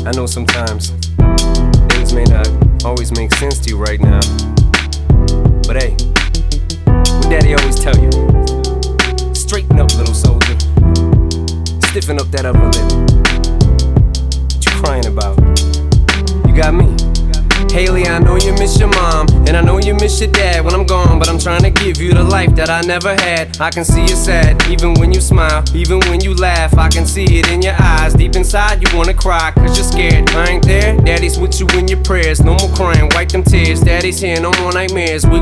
I know sometimes things may not always make sense to you right now, but hey, what Daddy always tell you: straighten up, little soldier. Stiffen up that upper lip. What you crying about? You got me. Haley, I know you miss your mom, and I know you miss your dad when I'm gone, but I'm trying to give you the life that I never had. I can see you sad, even when you smile, even when you laugh. I can see it in your eyes, deep inside you wanna cry, cause you're scared. I ain't there, Daddy's with you in your prayers. No more crying, wipe them tears. Daddy's here, no more nightmares.